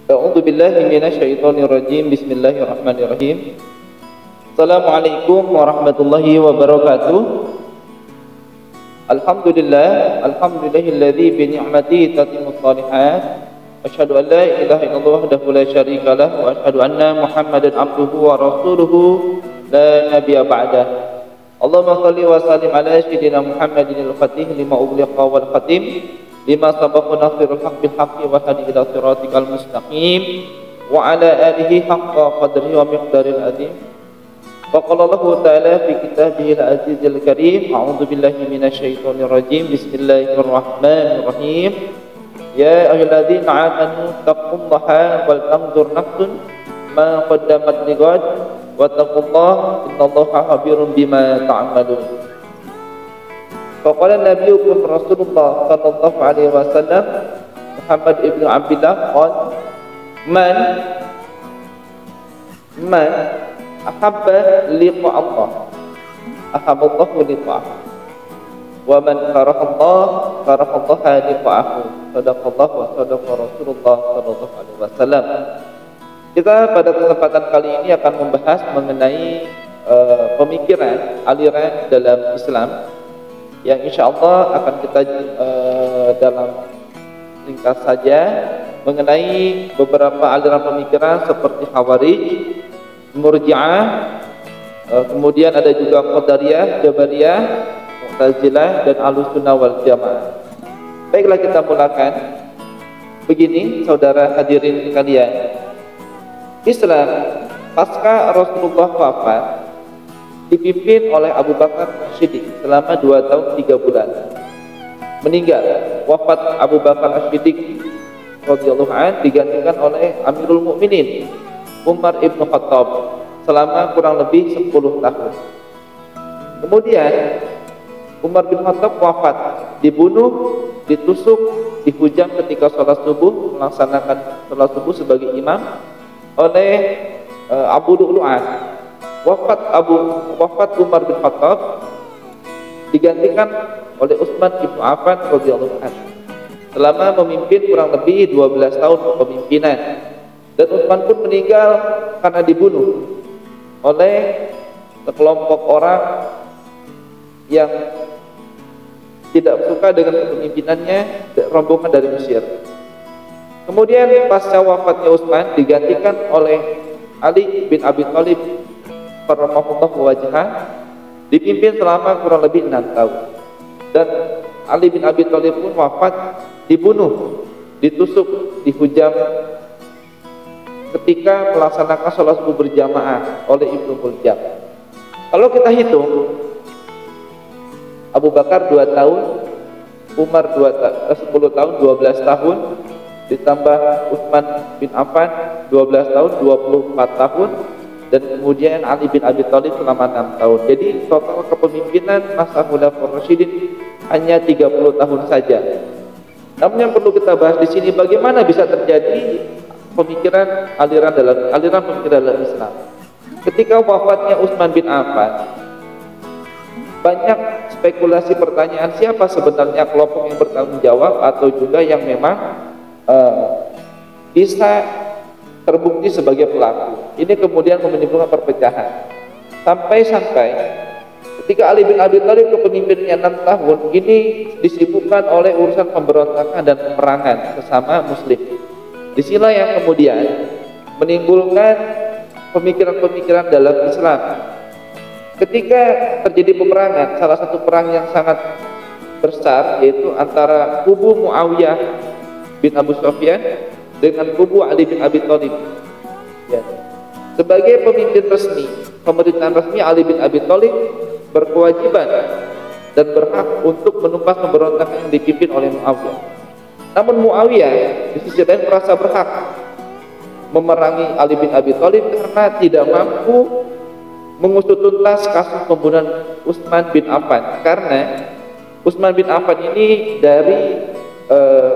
A'udzu billahi minasyaitonir rajim. Bismillahirrahmanirrahim. Assalamualaikum warahmatullahi wabarakatuh. Alhamdulillahilladzi bi ni'matihi tatimmus shalihat. Asyhadu an la ilaha illallah wahdahu la syarika lah wa asyhadu anna Muhammadan abduhu wa rasuluhu la nabiyya ba'dah. Allahumma shalli wa sallim ala sayyidina Muhammadin al-fatih lima ughliqa wal khatim lima sabaqa nasirul haq bil haqqi wa hadi ila siratikal mustaqim wa ala alihi haqqa qadrihi wa miqdaril azim. Wa qala Allah ta'ala fi kitabihil azizil karim, a'udzu billahi minasyaitonir rajim. Bismillahirrahmanirrahim. Ya ayyuhalladzina amanu taqullaha wal tanzur nafsun ma qaddamat lighad wa taqullaha innallaha khabirun bima ta'malun. Faqala nabiyukum Rasulullah sallallahu alaihi wasallam Muhammad ibn Abdullah qala man ahabba liqa Allah ahabballahu liqa'ahu wa man karaha Allah karaha Allah liqa'ahu. Sadaqallahu wa sadaqa Rasulullah sallallahu alaihi wasallam. Kita pada kesempatan kali ini akan membahas mengenai pemikiran aliran dalam Islam yang insya Allah akan kita dalam ringkas saja mengenai beberapa aliran pemikiran seperti Khawarij, Murji'ah, kemudian ada juga Qadariyah, Jabariyah, Mu'tazilah, dan Ahlussunnah wal Jamaah. Baiklah, kita mulakan. Begini saudara hadirin sekalian, Islam pasca Rasulullah wafat dipimpin oleh Abu Bakar As-Siddiq selama 2 tahun 3 bulan. Meninggal, wafat Abu Bakar As-Siddiq radhiyallahu anhu digantikan oleh Amirul Mukminin Umar ibn Khattab selama kurang lebih 10 tahun. Kemudian Umar bin Khattab wafat, dibunuh, ditusuk, dihujam ketika sholat subuh, melaksanakan sholat subuh sebagai imam oleh Abu Lu'lu'ah. Wafat Umar bin Khattab digantikan oleh Utsman bin Affan radhiyallahu anhu selama memimpin kurang lebih 12 tahun kepemimpinan, dan Utsman pun meninggal karena dibunuh oleh sekelompok orang yang tidak suka dengan kepemimpinannya, rombongan dari Mesir. Kemudian pasca wafatnya Utsman digantikan oleh Ali bin Abi Thalib karramallahu wajhah, dipimpin selama kurang lebih 6 tahun. Dan Ali bin Abi Thalib pun wafat, dibunuh, ditusuk, dihujam ketika melaksanakan sholat subuh berjamaah oleh Ibnu Muljam. Kalau kita hitung, Abu Bakar 2 tahun, Umar 10 tahun, 12 tahun, ditambah Utsman bin Affan 12 tahun, 24 tahun, dan kemudian Ali bin Abi Thalib selama 6 tahun. Jadi total kepemimpinan masa Khulafaur Rasyidin hanya 30 tahun saja. Namun yang perlu kita bahas di sini, bagaimana bisa terjadi aliran pemikiran dalam Islam. Ketika wafatnya Utsman bin Affan, banyak spekulasi pertanyaan siapa sebenarnya kelompok yang bertanggung jawab atau juga yang memang bisa terbukti sebagai pelaku. Ini kemudian menimbulkan perpecahan. Sampai-sampai ketika Ali bin Abi Thalib kepemimpinannya 6 tahun, ini disibukkan oleh urusan pemberontakan dan peperangan sesama muslim. Disinilah yang kemudian menimbulkan pemikiran-pemikiran dalam Islam. Ketika terjadi peperangan, salah satu perang yang sangat besar yaitu antara kubu Muawiyah bin Abu Sufyan dengan kubu Ali bin Abi Thalib. Ya. Sebagai pemimpin resmi, pemerintahan resmi, Ali bin Abi Thalib berkewajiban dan berhak untuk menumpas pemberontakan yang dipimpin oleh Muawiyah. Namun Muawiyah di sisi lain merasa berhak memerangi Ali bin Abi Thalib karena tidak mampu mengusut tuntas kasus pembunuhan Utsman bin Affan, karena Utsman bin Affan ini dari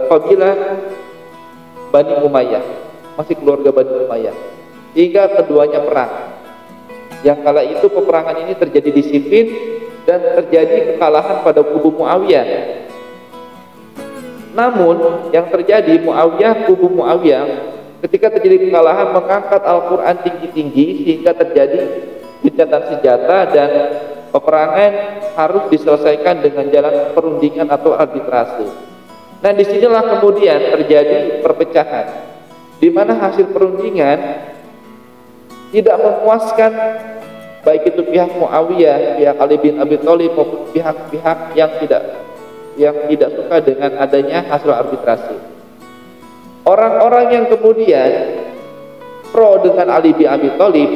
kabilah Bani Umayyah, masih keluarga Bani Umayyah, hingga keduanya perang. Yang kala itu peperangan ini terjadi di Siffin dan terjadi kekalahan pada kubu Muawiyah. Namun yang terjadi, kubu Muawiyah ketika terjadi kekalahan mengangkat Al-Quran tinggi-tinggi sehingga terjadi gencatan senjata dan peperangan harus diselesaikan dengan jalan perundingan atau arbitrase. Nah, disinilah kemudian terjadi perpecahan, di mana hasil perundingan tidak memuaskan baik itu pihak Muawiyah, pihak Ali bin Abi Thalib maupun pihak-pihak yang tidak suka dengan adanya hasil arbitrasi. Orang-orang yang kemudian pro dengan Ali bin Abi Thalib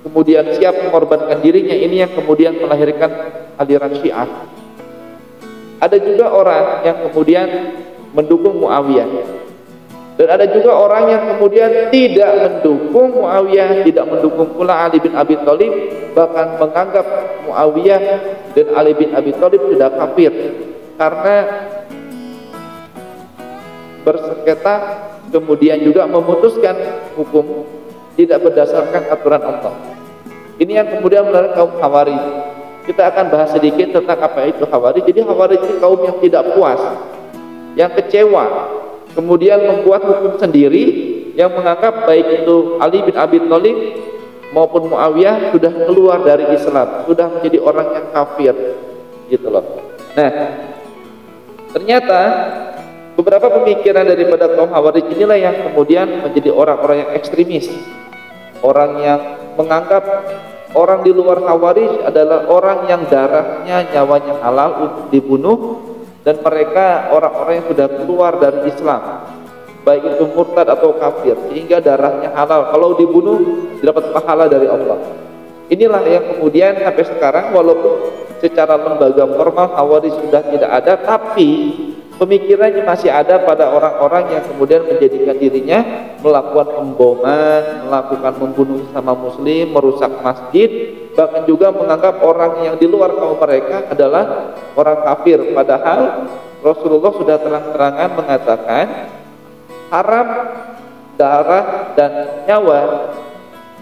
kemudian siap mengorbankan dirinya, ini yang kemudian melahirkan aliran Syiah. Ada juga orang yang kemudian mendukung Muawiyah, dan ada juga orang yang kemudian tidak mendukung Muawiyah, tidak mendukung pula Ali bin Abi Thalib, bahkan menganggap Muawiyah dan Ali bin Abi Thalib sudah kafir karena bersengketa kemudian juga memutuskan hukum tidak berdasarkan aturan Allah. Ini yang kemudian melalui kaum Khawarij. Kita akan bahas sedikit tentang apa itu Khawarij. Jadi Khawarij itu kaum yang tidak puas, yang kecewa, kemudian membuat hukum sendiri yang menganggap baik itu Ali bin Abi Thalib maupun Muawiyah sudah keluar dari Islam, sudah menjadi orang yang kafir, gitu loh. Nah, ternyata beberapa pemikiran daripada kaum Khawarij inilah yang kemudian menjadi orang-orang yang ekstremis, orang yang menganggap orang di luar Khawarij adalah orang yang darahnya, nyawanya halal untuk dibunuh, dan mereka orang-orang yang sudah keluar dari Islam, baik itu murtad atau kafir, sehingga darahnya halal, kalau dibunuh dapat pahala dari Allah. Inilah yang kemudian sampai sekarang walaupun secara lembaga formal Khawarij sudah tidak ada, tapi pemikirannya masih ada pada orang-orang yang kemudian menjadikan dirinya melakukan pemboman, melakukan membunuh sesama muslim, merusak masjid, bahkan juga menganggap orang yang di luar kaum mereka adalah orang kafir. Padahal Rasulullah sudah terang-terangan mengatakan haram darah dan nyawa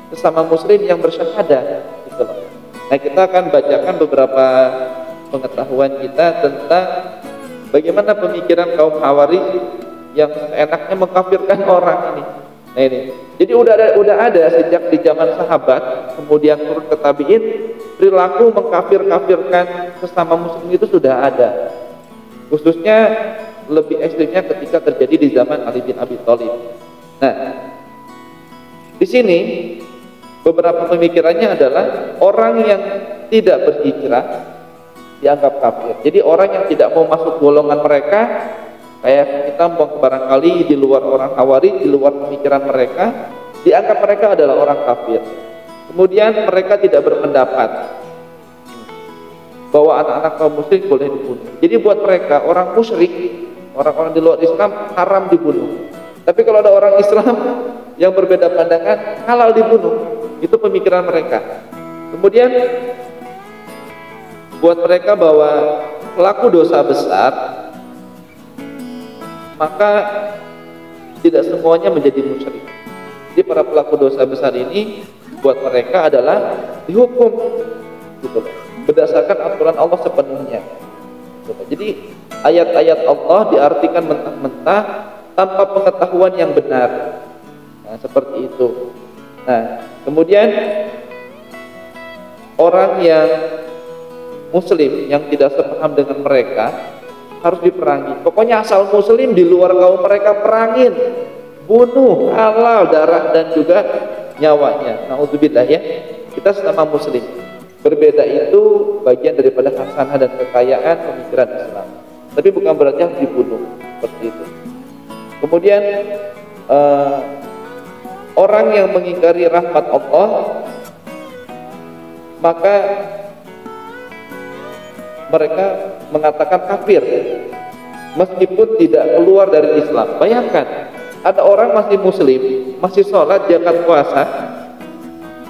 sesama muslim yang bersyahadah, gitu loh. Nah, kita akan bacakan beberapa pengetahuan kita tentang bagaimana pemikiran kaum Khawarij yang enaknya mengkafirkan orang ini. Nah, ini. Jadi udah ada sejak di zaman sahabat, kemudian turun ke tabi'in, perilaku mengkafir-kafirkan sesama muslim itu sudah ada. Khususnya lebih ekstrimnya ketika terjadi di zaman Ali bin Abi Thalib. Nah, di sini beberapa pemikirannya adalah orang yang tidak berhijrah dianggap kafir. Jadi orang yang tidak mau masuk golongan mereka, kayak kita barangkali di luar orang Khawarij, di luar pemikiran mereka, dianggap mereka adalah orang kafir. Kemudian mereka tidak berpendapat bahwa anak-anak kaum muslim boleh dibunuh. Jadi buat mereka orang musyrik, orang-orang di luar Islam haram dibunuh. Tapi kalau ada orang Islam yang berbeda pandangan, halal dibunuh. Itu pemikiran mereka. Kemudian buat mereka bahwa pelaku dosa besar, maka tidak semuanya menjadi musyrik. Jadi para pelaku dosa besar ini buat mereka adalah dihukum, gitu, berdasarkan aturan Allah sepenuhnya. Jadi ayat-ayat Allah diartikan mentah-mentah tanpa pengetahuan yang benar. Nah, seperti itu. Nah, kemudian orang yang muslim yang tidak sepaham dengan mereka harus diperangi. Pokoknya asal muslim di luar kaum mereka perangin, bunuh, halal darah dan juga nyawanya. Nauzubillah ya. Kita sesama muslim. Berbeda itu bagian daripada hasanah dan kekayaan pemikiran Islam. Tapi bukan berarti harus dibunuh seperti itu. Kemudian orang yang mengingkari rahmat Allah, maka mereka mengatakan kafir meskipun tidak keluar dari Islam. Bayangkan, ada orang masih muslim, masih sholat, zakat, puasa,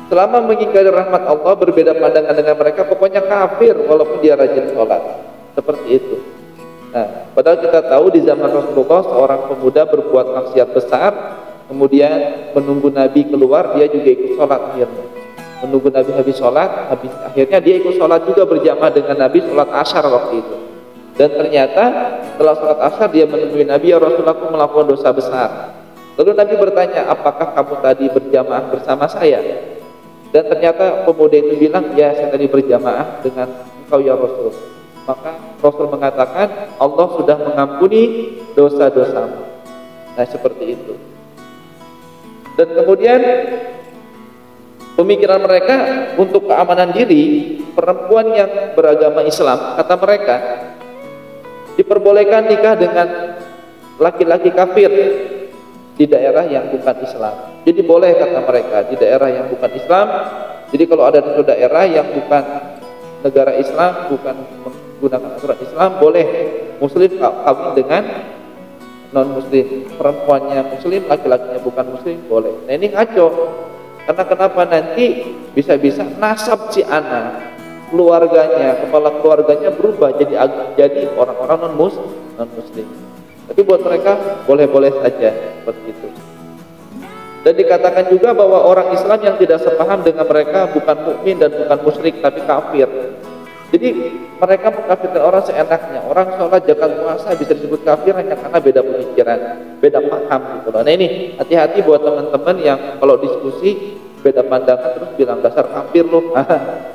selama mengingkari rahmat Allah, berbeda pandangan dengan mereka, pokoknya kafir walaupun dia rajin sholat. Seperti itu. Nah, padahal kita tahu di zaman Rasulullah seorang pemuda berbuat maksiat besar, kemudian menunggu Nabi keluar, dia juga ikut sholat akhirnya. Menunggu Nabi habis sholat, akhirnya dia ikut sholat juga berjamaah dengan Nabi, sholat asyar waktu itu. Dan ternyata setelah sholat asyar dia menemui Nabi, ya Rasulullah, aku melakukan dosa besar. Lalu Nabi bertanya, apakah kamu tadi berjamaah bersama saya? Dan ternyata pemuda itu bilang, ya saya tadi berjamaah dengan engkau ya Rasul. Maka Rasul mengatakan, Allah sudah mengampuni dosa-dosamu. Nah seperti itu. Dan kemudian pemikiran mereka untuk keamanan diri, perempuan yang beragama Islam, kata mereka, diperbolehkan nikah dengan laki-laki kafir di daerah yang bukan Islam. Jadi boleh kata mereka di daerah yang bukan Islam. Jadi kalau ada di daerah yang bukan negara Islam, bukan menggunakan aturan Islam, boleh Muslim kawin dengan non Muslim. Perempuannya Muslim, laki-lakinya bukan Muslim, boleh. Nah ini ngaco. Karena kenapa? Nanti bisa-bisa nasab si anak, keluarganya, kepala keluarganya berubah jadi orang-orang non Muslim. Tapi buat mereka boleh-boleh saja seperti itu. Dan dikatakan juga bahwa orang Islam yang tidak sepaham dengan mereka bukan mukmin dan bukan musyrik tapi kafir. Jadi mereka mengkafirkan orang seenaknya. Orang sholat, zakat, puasa bisa disebut kafir hanya karena beda pemikiran, beda paham gitu loh. Nah ini hati-hati buat teman-teman yang kalau diskusi beda pandangan terus bilang dasar kafir loh.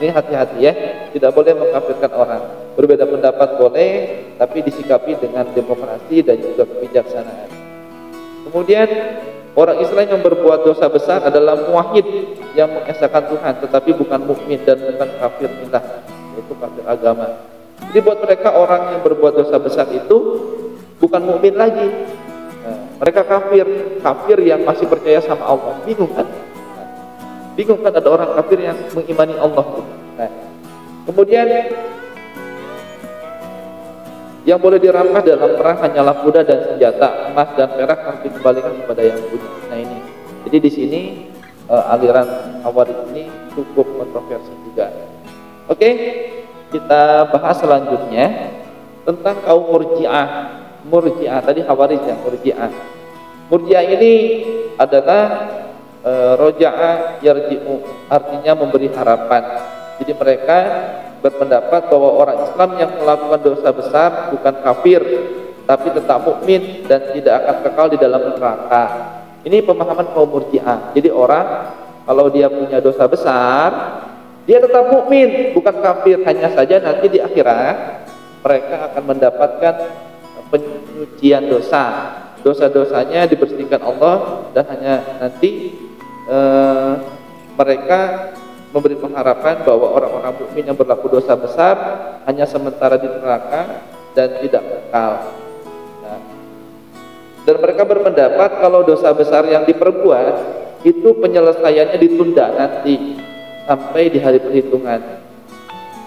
Ini hati-hati ya, tidak boleh mengkafirkan orang. Berbeda pendapat boleh, tapi disikapi dengan demokrasi dan juga kebijaksanaan. Kemudian orang Islam yang berbuat dosa besar adalah muwahhid yang mengesahkan Tuhan, tetapi bukan mukmin dan bukan kafir millah, yaitu kafir agama. Jadi buat mereka orang yang berbuat dosa besar itu bukan mukmin lagi. Mereka kafir yang masih percaya sama Allah. Bingung kan? Bingung kan ada orang kafir yang mengimani Allah. Nah, kemudian yang boleh dirampas dalam perang hanyalah kuda dan senjata, emas dan perak harus dikembalikan kepada yang punya. Nah ini, jadi di sini aliran Khawarij ini cukup kontroversi juga. Oke, kita bahas selanjutnya tentang kaum Murji'ah. Tadi Khawarij ya, Murji'ah. Murji'ah ini adalah roja'a yarji'u, artinya memberi harapan. Jadi mereka berpendapat bahwa orang Islam yang melakukan dosa besar bukan kafir, tapi tetap mukmin dan tidak akan kekal di dalam neraka. Ini pemahaman kaum Murji'ah. Jadi orang kalau dia punya dosa besar, dia tetap mukmin, bukan kafir. Hanya saja nanti di akhirat mereka akan mendapatkan penyucian dosa. Dosa-dosanya dibersihkan Allah dan hanya nanti mereka memberi pengharapan bahwa orang-orang mukmin yang berlaku dosa besar hanya sementara di neraka dan tidak kekal. Nah, dan mereka berpendapat kalau dosa besar yang diperbuat itu penyelesaiannya ditunda nanti sampai di hari perhitungan.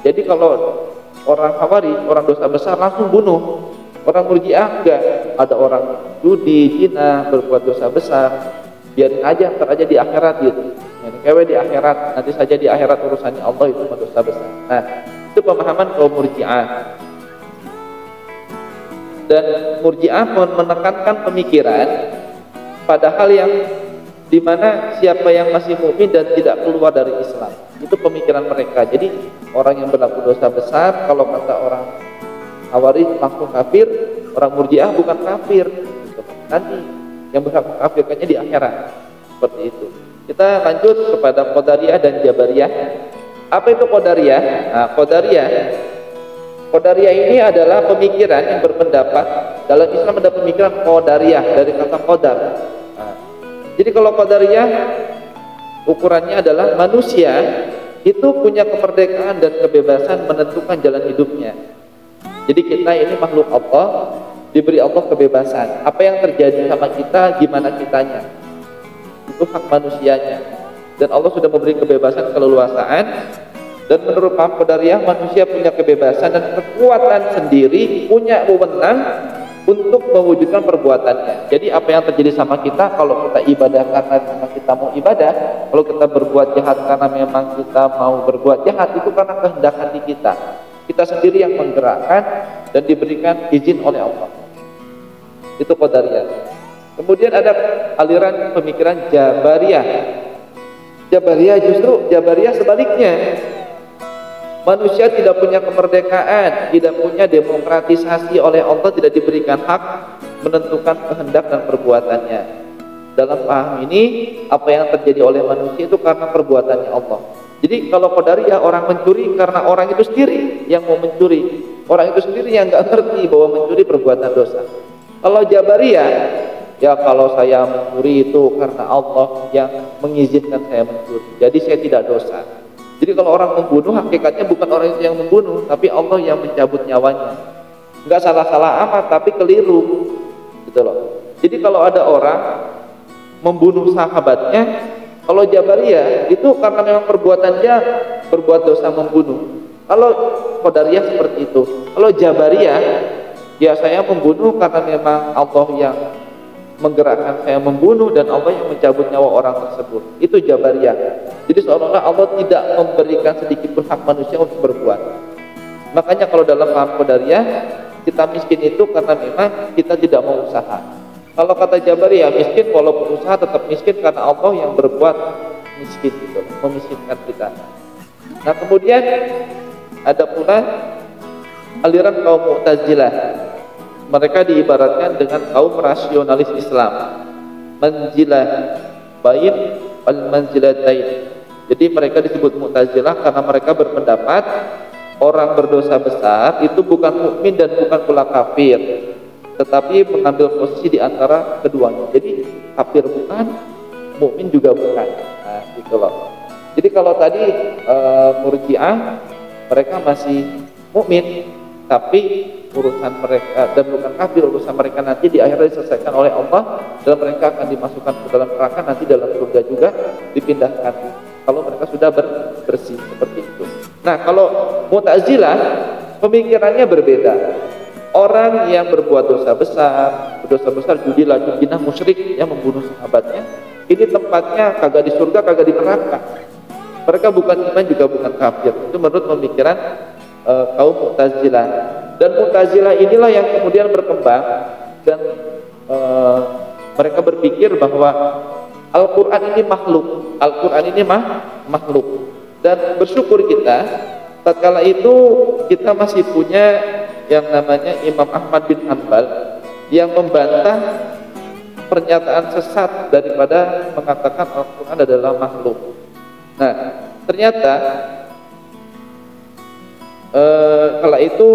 Jadi kalau orang Khawarij, orang dosa besar langsung bunuh. Orang Murji'ah enggak, ada orang judi, zina, berbuat dosa besar, biarin aja, ntar aja di akhirat gitu. Kewe di akhirat, nanti saja di akhirat urusannya Allah, itu dosa besar. Nah, itu pemahaman kaum Murji'ah. Dan Murji'ah menekankan pemikiran pada hal yang dimana siapa yang masih mukmin dan tidak keluar dari Islam, itu pemikiran mereka. Jadi orang yang berlaku dosa besar, kalau kata orang Khawarij langsung kafir, orang Murji'ah bukan kafir. Nanti yang berhak mengkafirkannya di akhirat. Seperti itu. Kita lanjut kepada Qadariyah dan Jabariyah. Apa itu Qadariyah? Nah, Qadariyah ini adalah pemikiran yang berpendapat dalam Islam ada pemikiran Qadariyah dari kata qadar. Nah, jadi kalau Qadariyah ukurannya adalah manusia itu punya kemerdekaan dan kebebasan menentukan jalan hidupnya. Jadi kita ini makhluk Allah, diberi Allah kebebasan. Apa yang terjadi sama kita, gimana kitanya, itu hak manusianya. Dan Allah sudah memberi kebebasan, keleluasaan. Dan menurut paham Qadariyah, manusia punya kebebasan dan kekuatan sendiri, punya wewenang untuk mewujudkan perbuatannya. Jadi apa yang terjadi sama kita, kalau kita ibadah karena memang kita mau ibadah, kalau kita berbuat jahat karena memang kita mau berbuat jahat, itu karena kehendak hati kita. Kita sendiri yang menggerakkan dan diberikan izin oleh Allah. Itu Qadariyah. Kemudian ada aliran pemikiran Jabariyah. Jabariyah sebaliknya. Manusia tidak punya kemerdekaan, tidak punya demokratisasi oleh Allah, tidak diberikan hak menentukan kehendak dan perbuatannya. Dalam paham ini, apa yang terjadi oleh manusia itu karena perbuatannya Allah. Jadi kalau Qadariyah, orang mencuri karena orang itu sendiri yang mau mencuri, orang itu sendiri yang nggak ngerti bahwa mencuri perbuatan dosa. Kalau Jabariyah, ya kalau saya mencuri itu karena Allah yang mengizinkan saya mencuri, jadi saya tidak dosa. Jadi kalau orang membunuh, hakikatnya bukan orang itu yang membunuh, tapi Allah yang mencabut nyawanya. Nggak salah-salah amat, tapi keliru, gitu loh. Jadi kalau ada orang membunuh sahabatnya, kalau Jabariyah itu karena memang perbuatan dia berbuat dosa membunuh. Kalau Qadariyah seperti itu. Kalau Jabariyah, ya saya membunuh karena memang Allah yang menggerakkan saya membunuh dan Allah yang mencabut nyawa orang tersebut. Itu Jabariyah. Jadi seolah-olah Allah tidak memberikan sedikit pun hak manusia untuk berbuat. Makanya kalau dalam paham Qadariyah, kita miskin itu karena memang kita tidak mau usaha. Kalau kata Jabariyah, miskin walaupun usaha tetap miskin karena Allah yang berbuat miskin gitu, memiskinkan kita. Nah kemudian ada pula aliran kaum Mu'tazilah. Mereka diibaratkan dengan kaum rasionalis Islam, manzilah bain wal manzilatain. Jadi mereka disebut Mu'tazilah karena mereka berpendapat orang berdosa besar itu bukan mukmin dan bukan pula kafir, tetapi mengambil posisi di antara keduanya. Jadi kafir bukan, mukmin juga bukan. Nah, gitu loh. Jadi kalau tadi Murji'ah, mereka masih mukmin, tapi urusan mereka dan bukan kafir, urusan mereka nanti di akhirat diselesaikan oleh Allah dan mereka akan dimasukkan ke dalam neraka, nanti dalam surga juga dipindahkan kalau mereka sudah bersih seperti itu. Nah kalau Mu'tazilah pemikirannya berbeda. Orang yang berbuat dosa besar, judi, lacun, zina, musyrik, yang membunuh sahabatnya, ini tempatnya kagak di surga, kagak di neraka. Mereka bukan iman juga bukan kafir. Itu menurut pemikiran kaum Mu'tazilah. Dan Mu'tazilah inilah yang kemudian berkembang dan mereka berpikir bahwa Al-Quran ini makhluk. Al-Quran ini makhluk. Dan bersyukur kita tatkala itu kita masih punya yang namanya Imam Ahmad bin Hanbal yang membantah pernyataan sesat daripada mengatakan Al-Quran adalah makhluk. Nah, ternyata kala itu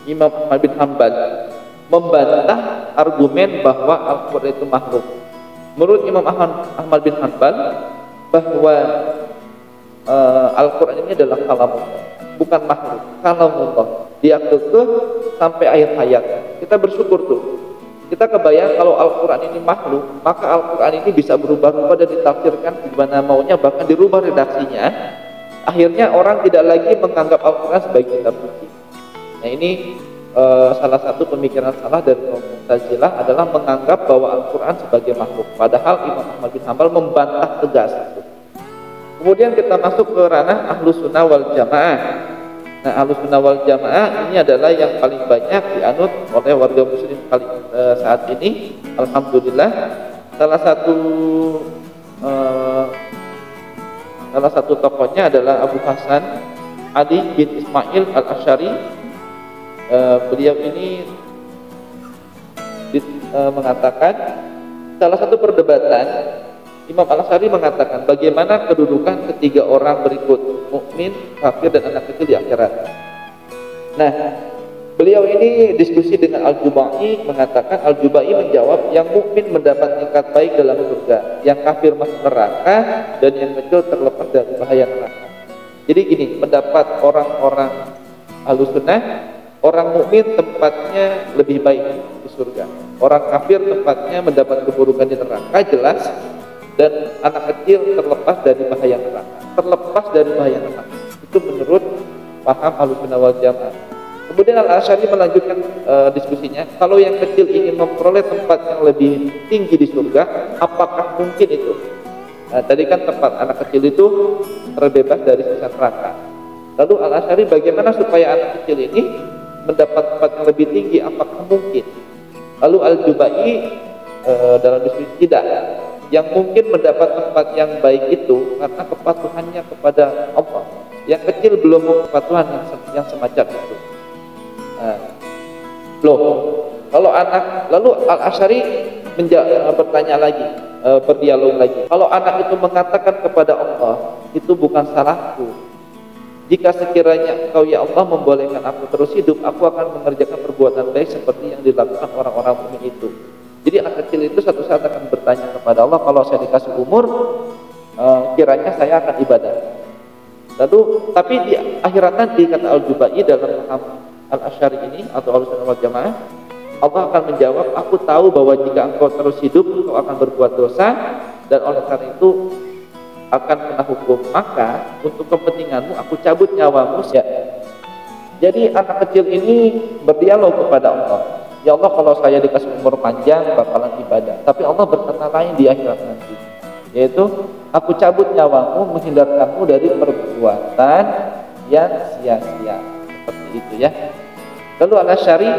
Imam Ahmad bin Hanbal membantah argumen bahwa Al-Quran itu makhluk. Menurut Imam Ahmad bin Hanbal bahwa Al-Quran ini adalah kalamullah, bukan makhluk, kalamullah. Dia kekeh sampai akhir hayat. Kita bersyukur tuh. Kita kebayang kalau Al-Quran ini makhluk, maka Al-Quran ini bisa berubah-ubah dan ditafsirkan gimana maunya, bahkan dirubah redaksinya. Akhirnya orang tidak lagi menganggap Al-Quran sebagai kitab suci. Nah ini salah satu pemikiran salah dari Mu'tazilah adalah menganggap bahwa Al-Quran sebagai makhluk. Padahal Imam Ahmad bin Hanbal membantah tegas itu. Kemudian kita masuk ke ranah Ahlus Sunnah wal Jamaah. Nah, Ahlus Sunnah wal Jamaah ini adalah yang paling banyak dianut oleh warga muslim saat ini. Alhamdulillah. Salah satu tokohnya adalah Abu Hasan Ali bin Ismail Al-Asy'ari. Beliau ini mengatakan salah satu perdebatan Imam Al-Asy'ari mengatakan bagaimana kedudukan ketiga orang berikut, mukmin, kafir, dan anak kecil di akhirat. Nah, beliau ini diskusi dengan Al-Jubai, mengatakan Al-Jubai menjawab yang mukmin mendapat tingkat baik dalam surga, yang kafir masuk neraka, dan yang kecil terlepas dari bahaya neraka. Jadi gini, pendapat orang-orang Ahlus Sunnah, orang mukmin tempatnya lebih baik di surga, orang kafir tempatnya mendapat keburukan di neraka, jelas. Dan anak kecil terlepas dari bahaya neraka. Itu menurut paham Ahlus Sunnah wal Jamaah. Kemudian Al-Asy'ari melanjutkan diskusinya, kalau yang kecil ingin memperoleh tempat yang lebih tinggi di surga, apakah mungkin itu? Nah, tadi kan tempat anak kecil itu terbebas dari siksa neraka. Lalu Al-Asy'ari bagaimana supaya anak kecil ini mendapat tempat yang lebih tinggi, apakah mungkin? Lalu Al-Jubai dalam diskusi tidak. Yang mungkin mendapat tempat yang baik itu karena kepatuhannya kepada Allah. Yang kecil belum mau kepatuhan yang semacam itu. Nah, kalau anak, lalu Al-Asy'ari bertanya lagi, berdialog lagi. Kalau anak itu mengatakan kepada Allah, itu bukan salahku. Jika sekiranya Engkau ya Allah membolehkan aku terus hidup, aku akan mengerjakan perbuatan baik seperti yang dilakukan orang-orang mukmin itu. Jadi anak kecil itu satu saat akan bertanya kepada Allah, kalau saya dikasih umur, kiranya saya akan ibadah. Lalu, tapi di akhirat nanti, kata Al-Jubai dalam paham Al-Asy'ari ini atau Ahlussunnah wal Jamaah, Allah akan menjawab, aku tahu bahwa jika engkau terus hidup, engkau akan berbuat dosa, dan oleh karena itu akan kena hukum. Maka untuk kepentinganmu aku cabut nyawamu. Ya. Jadi anak kecil ini berdialog kepada Allah. Ya Allah, kalau saya dikasih umur panjang bakalan ibadah. Tapi Allah berkata lain di akhirat nanti, yaitu aku cabut nyawamu, menghindarkanmu dari perbuatan yang sia-sia. Seperti itu ya. Lalu Al-Asy'ari,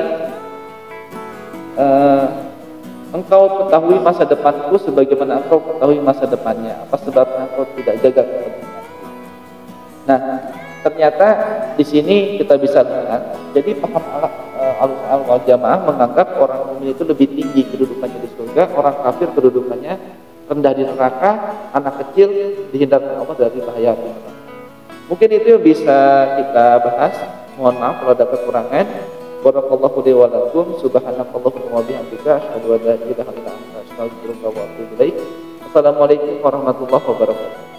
engkau ketahui masa depanku sebagaimana engkau ketahui masa depannya. Apa sebabnya engkau tidak jaga kepentinganku? Nah, ternyata di sini kita bisa lihat. Jadi paham Ahlussunnah wal Jamaah menganggap orang mukmin itu lebih tinggi kedudukannya di surga, orang kafir kedudukannya rendah di neraka, anak kecil dihindarkan Allah dari bahaya neraka. Mungkin itu yang bisa kita bahas. Mohon maaf kalau ada kekurangan. Barakallahu li wa lakum, subhanakallahumma wa bihamdika, asyhadu an la ilaha illa anta, astaghfiruka wa atubu ilaik. Assalamualaikum warahmatullahi wabarakatuh.